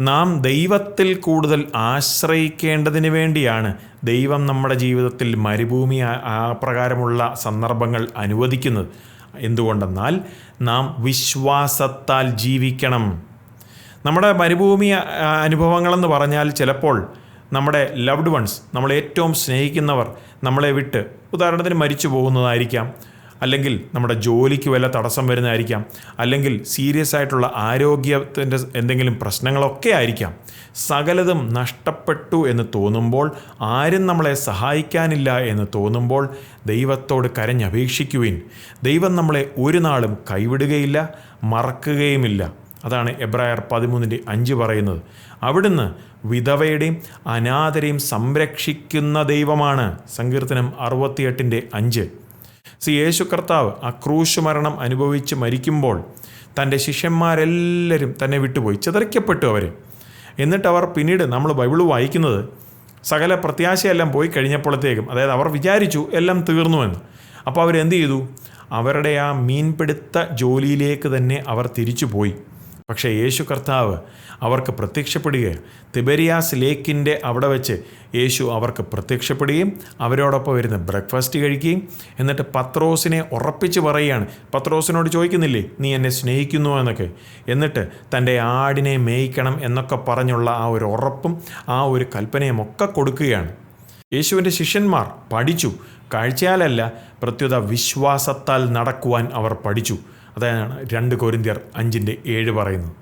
നാം ദൈവത്തിൽ കൂടുതൽ ആശ്രയിക്കേണ്ടതിന് വേണ്ടിയാണ് ദൈവം നമ്മുടെ ജീവിതത്തിൽ മരുഭൂമി പ്രകാരമുള്ള സന്ദർഭങ്ങൾ അനുവദിക്കുന്നത്. എന്തുകൊണ്ടെന്നാൽ നാം വിശ്വാസത്താൽ ജീവിക്കണം. നമ്മുടെ മരുഭൂമി അനുഭവങ്ങളെന്ന് പറഞ്ഞാൽ ചിലപ്പോൾ നമ്മുടെ ലവ്ഡ് വൺസ്, നമ്മളെ ഏറ്റവും സ്നേഹിക്കുന്നവർ നമ്മളെ വിട്ട് ഉദാഹരണത്തിന് മരിച്ചു പോകുന്നതായിരിക്കാം, അല്ലെങ്കിൽ നമ്മുടെ ജോലിക്ക് വല്ല തടസ്സം വരുന്നതായിരിക്കാം, അല്ലെങ്കിൽ സീരിയസ് ആയിട്ടുള്ള ആരോഗ്യത്തിൻ്റെ എന്തെങ്കിലും പ്രശ്നങ്ങളൊക്കെ ആയിരിക്കാം. സകലതും നഷ്ടപ്പെട്ടു എന്ന് തോന്നുമ്പോൾ, ആരും നമ്മളെ സഹായിക്കാനില്ല എന്ന് തോന്നുമ്പോൾ ദൈവത്തോട് കരഞ്ഞപേക്ഷിക്കുവിൻ. ദൈവം നമ്മളെ ഒരു നാളും കൈവിടുകയില്ല, മറക്കുകയുമില്ല. അതാണ് എബ്രായർ 13:5 പറയുന്നത്. അവിടുന്ന് വിധവയുടെയും അനാഥരെയും സംരക്ഷിക്കുന്ന ദൈവമാണ്. സങ്കീർത്തനം 68:5. യേശു കർത്താവ് ആ ക്രൂശ് മരണം അനുഭവിച്ച് മരിക്കുമ്പോൾ തൻ്റെ ശിഷ്യന്മാരെല്ലാവരും തന്നെ വിട്ടുപോയി, ചിതറിക്കപ്പെട്ടു അവർ. എന്നിട്ട് അവർ പിന്നീട് നമ്മൾ ബൈബിൾ വായിക്കുന്നത് സകല പ്രത്യാശയെല്ലാം പോയി കഴിഞ്ഞപ്പോഴത്തേക്കും, അതായത് അവർ വിചാരിച്ചു എല്ലാം തീർന്നുവെന്ന്. അപ്പോൾ അവരെന്ത് ചെയ്തു? അവരുടെ ആ മീൻപിടുത്ത ജോലിയിലേക്ക് തന്നെ അവർ തിരിച്ചു പോയി. പക്ഷേ യേശു കർത്താവ് അവർക്ക് പ്രത്യക്ഷപ്പെടുകയാണ്. തിബരിയാസ് ലേക്കിൻ്റെ അവിടെ വെച്ച് യേശു അവർക്ക് പ്രത്യക്ഷപ്പെടുകയും അവരോടൊപ്പം വരുന്ന ബ്രേക്ക്ഫാസ്റ്റ് കഴിക്കുകയും എന്നിട്ട് പത്രോസിനെ ഉറപ്പിച്ച് പറയുകയാണ്. പത്രോസിനോട് ചോദിക്കുന്നില്ലേ, നീ എന്നെ സ്നേഹിക്കുന്നു എന്നൊക്കെ. എന്നിട്ട് തൻ്റെ ആടിനെ മേയ്ക്കണം എന്നൊക്കെ പറഞ്ഞുള്ള ആ ഒരു ഉറപ്പും ആ ഒരു കൽപ്പനയും ഒക്കെ കൊടുക്കുകയാണ്. യേശുവിൻ്റെ ശിഷ്യന്മാർ പഠിച്ചു. കാഴ്ചയാലല്ല, പ്രത്യുത വിശ്വാസത്താൽ നടക്കുവാൻ അവർ പഠിച്ചു. അതാണ് 2 കൊരിന്ത്യർ 5:7 പറയുന്നത്.